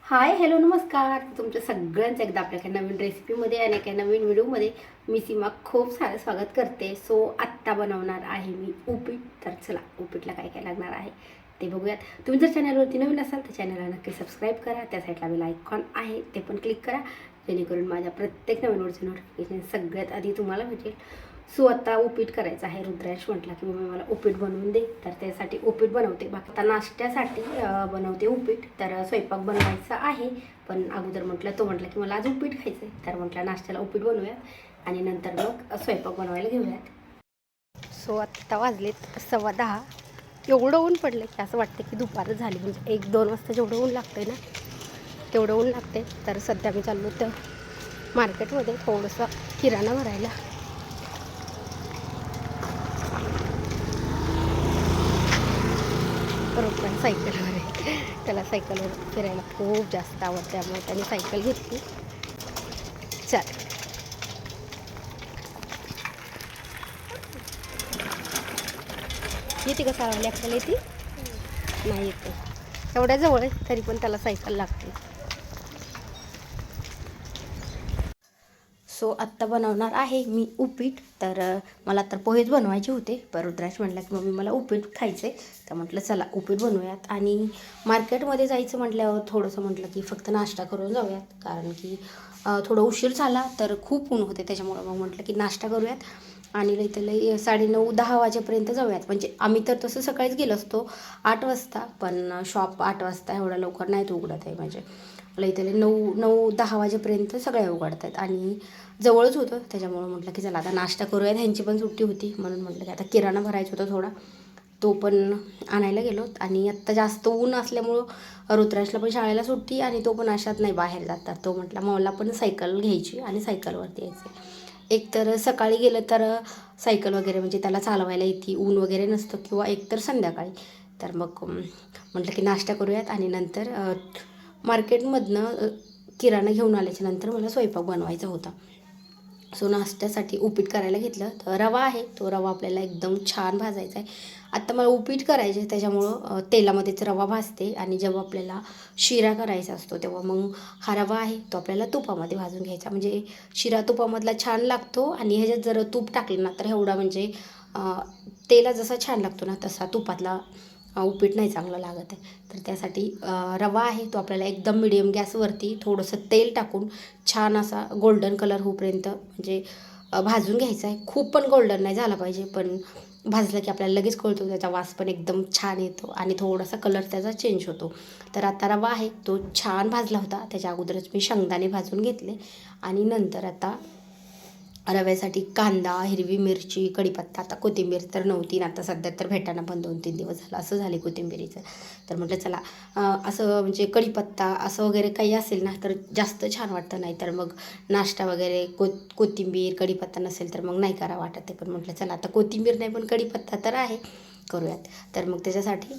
Hi hello नमस्कार. तुमचं सगळ्यांचं एकदा आपल्या काही नवीन रेसिपीमध्ये आणि काही नवीन व्हिडिओमध्ये मी सीमा खूप सारं स्वागत करते. सो आत्ता बनवणार आहे मी उपीट. तर चला उपीटला काय काय लागणार आहे ते बघूयात. तुम्ही जर चॅनलवरती नवीन असाल तर चॅनलला नक्की सबस्क्राईब करा. त्या साईडला बेल आयकॉन आहे ते पण क्लिक करा, जेणेकरून माझ्या प्रत्येक नवीन व्हिडिओचं नोटिफिकेशन सगळ्यात आधी तुम्हाला भेटेल. सो आता उपीट करायचं आहे. रुद्रांश म्हटला की मम्मी मला उपीट बनवून दे, तर त्यासाठी उपीट बनवते. बाकी आता नाश्त्यासाठी बनवते उपीट. तर स्वयंपाक बनवायचा आहे, पण अगोदर तो म्हटलं की मला आज उपीट खायचं आहे. तर म्हटलं नाश्त्याला उपीट बनवूयात आणि नंतर मग स्वयंपाक बनवायला घेऊयात. सो आत्ता वाजलेत 10:15. एवढं ऊन पडलं की असं वाटतं की दुपार झाली, म्हणजे 1-2 वाजता जेवढं ऊन लागतंय ना तेवढं ऊन लागते. तर सध्या मी चाललो तर मार्केटमध्ये थोडंसं किराणा भरायला. बरोबर सायकलवर आहे. त्याला सायकलवर फिरायला खूप जास्त आवडतं, त्यामुळे त्याने सायकल घेतली. चल येते का चालवली? आपल्याला येते नाही येते. एवढ्या जवळ आहे तरी पण त्याला सायकल लागते. सो आत्ता बनवणार आहे मी उपीट. तर मला तर पोहेच बनवायचे होते, पण रुद्रांश म्हटलं की मम्मी मला उपीट खायचं आहे. तर म्हटलं चला उपीट बनवूयात. आणि मार्केटमध्ये जायचं म्हटल्यावर थोडंसं म्हटलं की फक्त नाश्ता करून जाऊयात, कारण की थोडं उशीर झाला तर खूप ऊन होते. त्याच्यामुळं मग म्हटलं की नाश्ता करूयात आणि लई तर लई 9:30-10 वाजेपर्यंत जाऊयात. म्हणजे आम्ही तर तसं सकाळीच गेलो असतो 8 वाजता, पण शॉप 8 वाजता एवढ्या लवकर नाहीत उघडत आहे. म्हणजे लई तर 9-10 वाजेपर्यंत सगळे उघडत आहेत आणि जवळच होतं. त्याच्यामुळं म्हटलं की चला आता नाश्ता करूया. ह्यांची पण सुट्टी होती, म्हणून म्हटलं की आता किराणा भरायचा होता थोडा, तो पण आणायला गेलो. आणि आत्ता जास्त ऊन असल्यामुळं रुद्रांशला पण शाळेला सुट्टी आणि तो पण अशात नाही बाहेर जातात. तो म्हटला मला पण सायकल घ्यायची आणि सायकलवरती यायचं. एक तर सकाळी गेलं तर सायकल वगैरे म्हणजे त्याला चालवायला येते, ऊन वगैरे नसतं, किंवा एक तर संध्याकाळी. तर मग म्हटलं की नाश्ता करूयात आणि नंतर मार्केटमधनं किराणा घेऊन आल्याच्या नंतर मला स्वयंपाक बनवायचा होता. सो नाश्त्यासाठी उपीट करायला घेतलं. तर रवा आहे, तो रवा आपल्याला एकदम छान भाजायचा आहे. आत्ता मला उपीट करायचे आहे, त्याच्यामुळं तेलामध्येच रवा भाजते. आणि जेव्हा आपल्याला शिरा करायचा असतो तेव्हा मग हा रवा आहे तो आपल्याला तुपामध्ये भाजून घ्यायचा. म्हणजे शिरा तुपामधला छान लागतो. आणि ह्याच्यात जर तूप टाकलं ना तर एवढा म्हणजे तेला जसा छान लागतो ना तसा तुपातला उपीट नाही चांगलं लागत आहे. तर त्यासाठी रवा आहे तो आपल्याला एकदम मिडियम गॅसवरती थोडंसं तेल टाकून छान असा गोल्डन कलर होईपर्यंत म्हणजे भाजून घ्यायचा आहे. खूप पण गोल्डन नाही झाला पाहिजे, पण भाजलं की आपल्याला लगेच कळतो, त्याचा वास पण एकदम छान येतो आणि थोडासा कलर त्याचा चेंज होतो. तर आता रवा आहे तो छान भाजला होता. त्याच्या अगोदरच मी शेंगदाणे भाजून घेतले. आणि नंतर आता रव्यासाठी कांदा, हिरवी मिरची, कढीपत्ता, आता कोथिंबीर तर नव्हती ना, आता सध्या तर भेटाना पण 2-3 दिवस झालं असं झाले कोथिंबीरीचं. तर म्हटलं चला असं म्हणजे कढीपत्ता असं वगैरे काही असेल ना तर जास्त छान वाटतं. नाही तर मग नाश्ता वगैरे कोथिंबीर कढीपत्ता नसेल तर मग नाही करा वाटत आहे. पण म्हटलं चला आता कोथिंबीर नाही पण कढीपत्ता तर आहे, करूयात. तर मग त्याच्यासाठी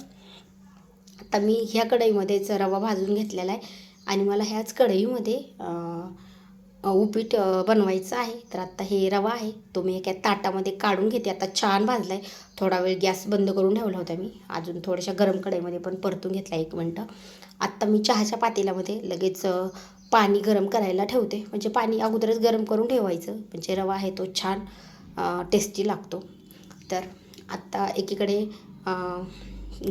आता मी ह्या कढईमध्येच रवा भाजून घेतलेला आहे आणि मला ह्याच कढईमध्ये उपीट बनवायचं आहे. तर आत्ता हे रवा आहे तो मी एका ताटामध्ये काढून घेते. आता छान भाजला आहे. थोडा वेळ गॅस बंद करून ठेवला होता मी, अजून थोड्याशा गरम कढईमध्ये पण परतून घेतला 1 मिनटं. आत्ता मी चहाच्या पातेल्यामध्ये लगेच पाणी गरम करायला ठेवते. म्हणजे पाणी अगोदरच गरम करून ठेवायचं, म्हणजे रवा आहे तो छान टेस्टी लागतो. तर आत्ता एकीकडे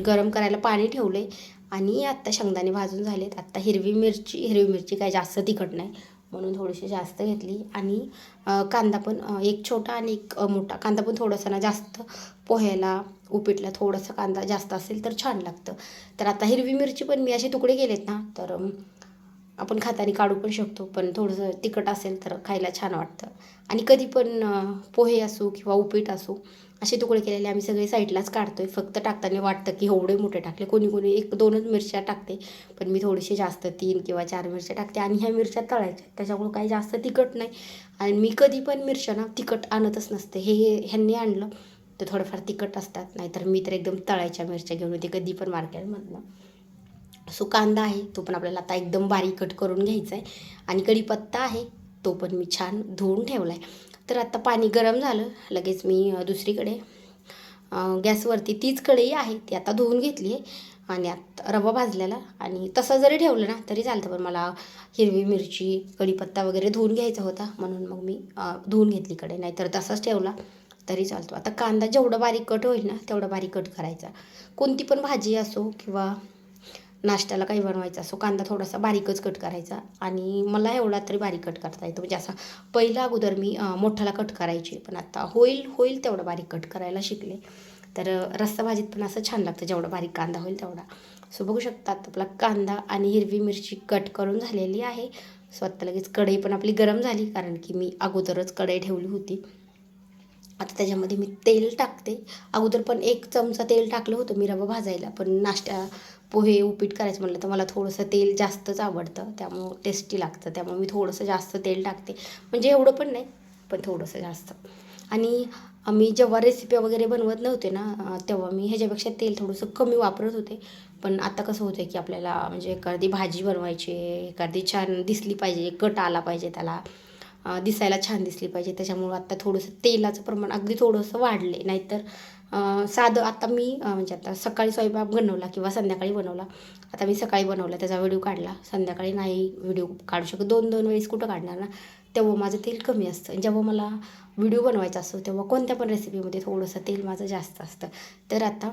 गरम करायला पाणी ठेवलं आहे आणि आत्ता शेंगदाणे भाजून झालेत. आत्ता हिरवी मिरची काय जास्त तिखट नाही म्हणून थोडीशी जास्त घेतली. आणि कांदा पण एक छोटा आणि एक मोठा कांदा पण थोडासा ना जास्त पोह्याला उपीटला थोडासा कांदा जास्त असेल तर छान लागतं. तर आता हिरवी मिरची पण मी असे तुकडे केलेत ना तर आपण खाताना काढू पण शकतो, पण थोडंसं तिखट असेल तर खायला छान वाटतं. आणि कधी पण पोहे असो किंवा उपीट असो असे तुकडे केलेले आम्ही सगळे साईडलाच काढतो आहे. फक्त टाकताना वाटतं की एवढे मोठे टाकले, कोणी कोणी 1-2च मिरच्या टाकते, पण मी थोडीशी जास्त 3 किंवा 4 मिरच्या टाकते. आणि ह्या मिरच्या तळायच्या, त्याच्यामुळं काही जास्त तिखट नाही. आणि मी कधी पण मिरच्या ना तिखट आणतच नसते. ह्यांनी आणलं तर थोडंफार तिखट असतात, नाहीतर मी तर एकदम तळायच्या मिरच्या घेऊन येते कधी पण मार्केटमधनं. सो कांदा आहे तो पण आपल्याला आता एकदम बारीक कट करून घ्यायचा आहे. आणि कढीपत्ता आहे तो पण मी छान धुवून ठेवला आहे. तर आता पाणी गरम झालं, लगेच मी दुसरीकडे गॅसवरती तीच कढई आहे ती आता धुवून घेतली आहे. आणि आता रवा भाजलेला आणि तसं जरी ठेवलं ना तरी चालतं, पण मला हिरवी मिरची कढीपत्ता वगैरे धुवून घ्यायचा होता म्हणून मग मी धुवून घेतली कढई, नाहीतर तसाच ठेवला तरी चालतो. आता कांदा जेवढा बारीक कट होईल ना तेवढा बारीक कट करायचा. कोणती पण भाजी असो किंवा नाश्त्याला काही बनवायचं असो, कांदा थोडासा बारीकच कट करायचा आणि मला एवढा तरी बारीक कट करता येतो. म्हणजे असा पहिला अगोदर मी मोठाला कट करायची, पण आता होईल तेवढा बारीक कट करायला शिकले. तर रस्सा भाजीत पण असं छान लागतं जेवढा बारीक कांदा होईल तेवढा. सो बघू शकता आपला कांदा आणि हिरवी मिरची कट करून झालेली आहे. सो आत्ता लगेच कढई पण आपली गरम झाली, कारण की मी अगोदरच कढई ठेवली होती. आता त्याच्यामध्ये मी तेल टाकते. अगोदर पण 1 चमचा तेल टाकलं होतं मी रवा भाजायला, पण नाश्ता पोहे उपीट करायचं म्हटलं तर मला थोडंसं तेल जास्तच आवडतं, त्यामुळं टेस्टी लागतं, त्यामुळे मी थोडंसं जास्त तेल टाकते. म्हणजे एवढं पण नाही, पण थोडंसं जास्त. आणि मी जेव्हा रेसिपी वगैरे बनवत नव्हते ना तेव्हा मी ह्याच्यापेक्षा तेल थोडंसं कमी वापरत होते. पण आता कसं होतं की आपल्याला म्हणजे एखादी भाजी बनवायची आहे, एखादी छान दिसली पाहिजे, कट आला पाहिजे त्याला, दिसायला छान दिसली पाहिजे, त्याच्यामुळं आता थोडंसं तेलाचं प्रमाण अगदी थोडंसं वाढले. नाहीतर साधं आता मी म्हणजे आता सकाळी स्वयंपाक बनवला किंवा संध्याकाळी बनवला. आता मी सकाळी बनवला त्याचा व्हिडिओ काढला, संध्याकाळी नाही व्हिडिओ काढू शकत, 2-2 वेळेस कुठं काढणार ना. तेव्हा माझं तेल कमी असतं. जेव्हा मला व्हिडिओ बनवायचा असतो तेव्हा कोणत्या पण रेसिपीमध्ये थोडंसं तेल माझं जास्त असतं. तर आता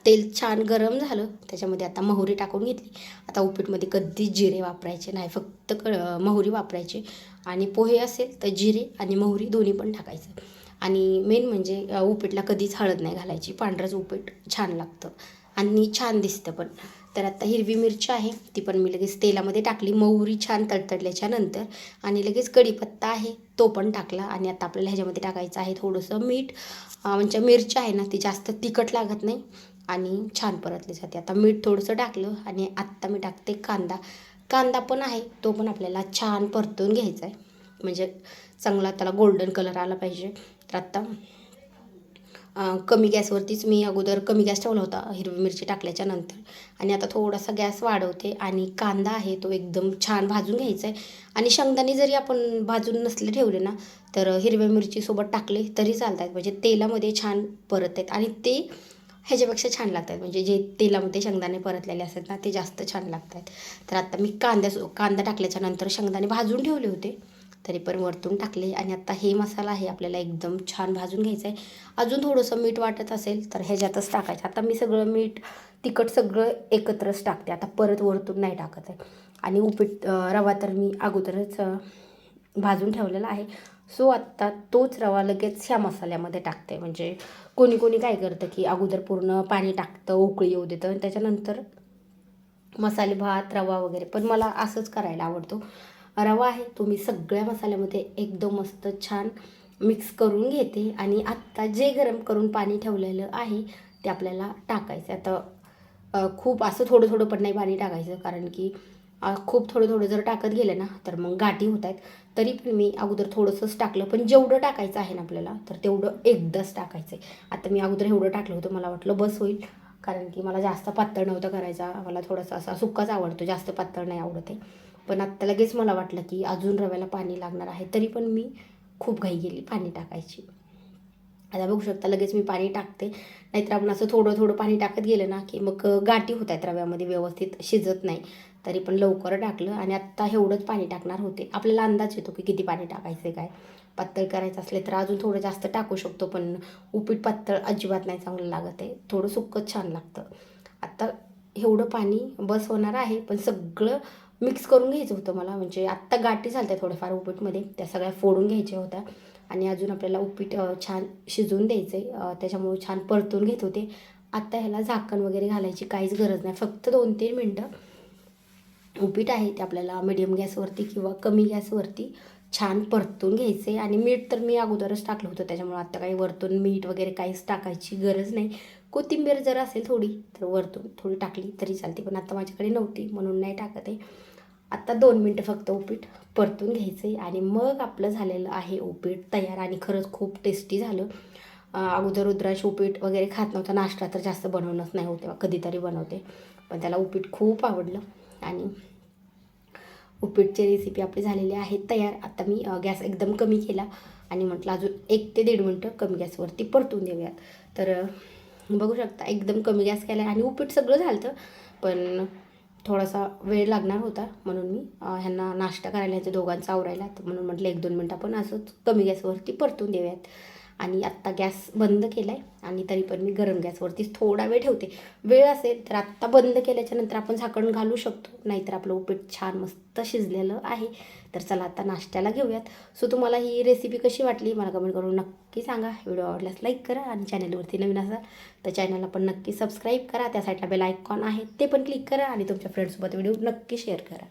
तेल छान गरम झालं, त्याच्यामध्ये आता मोहरी टाकून घेतली. आता उपीटमध्ये कधीच जिरे वापरायचे नाही, फक्त मोहरी वापरायची. आणि पोहे असेल तर जिरे आणि मोहरी दोन्ही पण टाकायचं. आणि मेन म्हणजे उपीटला कधीच हळद नाही घालायची, पांढरंच उपीट छान लागतं आणि छान दिसतं पण. तर आता हिरवी मिरची आहे ती पण मी लगेच तेलामध्ये टाकली, मोहरी छान तडतडल्याच्या नंतर. आणि लगेच कढीपत्ता आहे तो पण टाकला. आणि आता आपल्याला ह्याच्यामध्ये टाकायचं आहे थोडंसं मीठ. म्हणजे मिरची आहे ना ती जास्त तिखट लागत नाही आणि छान परतली जाते. आता मीठ थोडंसं टाकलं आणि आत्ता मी टाकते कांदा. कांदा पण आहे तो पण आपल्याला छान परतून घ्यायचा आहे, म्हणजे चांगला त्याला गोल्डन कलर आला पाहिजे. तर आत्ता कमी गॅसवरतीच मी अगोदर कमी गॅस ठेवला होता हिरवी मिरची टाकल्याच्या नंतर. आणि आता थोडासा गॅस वाढवते आणि कांदा आहे तो एकदम छान भाजून घ्यायचा आहे. आणि शेंगदाणे जरी आपण भाजून नसले ठेवले ना तर हिरव्या मिरचीसोबत टाकले तरी चालतात, म्हणजे तेलामध्ये छान परत आहेत आणि ते ह्याच्यापेक्षा छान लागतात. म्हणजे जे तेलामध्ये शेंगदाणे परतलेले असतात ना ते जास्त छान लागतात. तर आता मी कांदा टाकल्याच्या नंतर शेंगदाणे भाजून ठेवले होते तरी पण वरतून टाकले. आणि आता हे मसाला आहे आपल्याला एकदम छान भाजून घ्यायचा आहे. अजून थोडंसं मीठ वाटत असेल तर ह्याच्यातच टाकायचं. आता मी सगळं मीठ तिखट सगळं एकत्रच टाकते, आता परत वरतून नाही टाकत आहे. आणि उपीट रवा तर मी अगोदरच भाजून ठेवलेला आहे. सो आत्ता तोच रवा लगेच ह्या मसाल्यामध्ये टाकते. म्हणजे कोणी कोणी काय करतं की अगोदर पूर्ण पाणी टाकतं, उकळी येऊ देतं आणि त्याच्यानंतर मसाले भात रवा वगैरे, पण मला असंच करायला आवडतो. रवा आहे तो मी सगळ्या मसाल्यामध्ये एकदम मस्त छान मिक्स करून घेते. आणि आत्ता जे गरम करून पाणी ठेवलेलं आहे ते आपल्याला टाकायचं. आता खूप असं थोडं थोडं पण नाही पाणी टाकायचं, कारण की खूप थोडं थोडं जर टाकत गेलं ना तर मग गाठी होत आहेत. तरी पण मी अगोदर थोडंसंच टाकलं, पण जेवढं टाकायचं आहे ना आपल्याला तर तेवढं एकदाच टाकायचं आहे. आता मी अगोदर एवढं टाकलं होतं, मला वाटलं बस होईल, कारण की मला जास्त पातळ नव्हतं करायचा, मला थोडासा असा सुक्काच आवडतो, जास्त पातळ नाही आवडत आहे. पण आत्ता लगेच मला वाटलं की अजून रव्याला पाणी लागणार आहे, तरी पण मी खूप घाई गेली पाणी टाकायची. आता बघू शकता लगेच मी पाणी टाकते, नाहीतर आपण असं थोडं थोडं पाणी टाकत गेलं ना की मग गाठी होत आहेत रव्यामध्ये, व्यवस्थित शिजत नाही. तरी पण लवकर टाकलं आणि आत्ता एवढंच पाणी टाकणार होते. आपल्याला अंदाज येतो की किती पाणी टाकायचं आहे काय. पातळ करायचं असले तर अजून थोडं जास्त टाकू शकतो, पण उपीट पातळ अजिबात नाही चांगलं लागत आहे, थोडं सुक्कच छान लागतं. आत्ता एवढं पाणी बस होणार आहे, पण सगळं मिक्स करून घ्यायचं होतं मला. म्हणजे आत्ता गाठी झाल्या थोड्याफार उपीटमध्ये, त्या सगळ्या फोडून घ्यायच्या होत्या. आणि अजून आपल्याला उपीट छान शिजवून द्यायचं आहे, त्याच्यामुळे छान परतून घेत होते. आत्ता ह्याला झाकण वगैरे घालायची काहीच गरज नाही, फक्त 2-3 मिनटं उपीट आहे ते आपल्याला मिडियम गॅसवरती किंवा कमी गॅसवरती छान परतून घ्यायचे. आणि मीठ तर मी अगोदरच टाकलं होतं, त्याच्यामुळे आत्ता काही वरतून मीठ वगैरे काहीच टाकायची गरज नाही. कोथिंबीर जर असेल थोडी तर वरतून थोडी टाकली तरी चालते, पण आता माझ्याकडे नव्हती म्हणून नाही टाकत आहे. आत्ता 2 मिनटं फक्त उपीट परतून घ्यायचं आहे आणि मग आपलं झालेलं आहे उपीट तयार. आणि खरंच खूप टेस्टी झालं. अगोदर रुद्रांश उपीट वगैरे खात नव्हता, नाश्ता तर जास्त बनवणंच नाही होते, कधीतरी बनवते, पण त्याला उपीट खूप आवडलं. आणि उपीटची रेसिपी आपली झालेली आहे तयार. आता मी गॅस एकदम कमी केला आणि म्हटलं अजून 1 ते 1.5 मिनटं कमी गॅसवरती परतून देऊयात. तर बघू शकता एकदम कमी गॅस केला आहे आणि उपीट सगळं झालं होतं, पण थोडासा वेळ लागणार होता म्हणून मी ह्यांना नाश्ता करायला ह्यांच्या दोघांचा आवरायला, तर म्हणून म्हटलं 1-2 मिनटं आपण असंच कमी गॅसवरती परतून देऊयात. आणि आत्ता गॅस बंद केला आहे आणि तरी पण मी गरम गॅसवरतीच थोडा वेळ ठेवते. वेळ असेल तर आत्ता बंद केल्याच्यानंतर आपण झाकण घालू शकतो, नाहीतर आपलं उपीट छान मस्त शिजलेलं आहे. तर चला आता नाश्त्याला घेऊयात. सो तुम्हाला ही रेसिपी कशी वाटली मला कमेंट करून नक्की सांगा. व्हिडिओ आवडल्यास लाईक करा आणि चॅनलवरती नवीन असाल तर चॅनलला पण नक्की सबस्क्राईब करा. त्या साईडला बेल आयकॉन आहे ते पण क्लिक करा आणि तुमच्या फ्रेंड्ससोबत व्हिडिओ नक्की शेअर करा.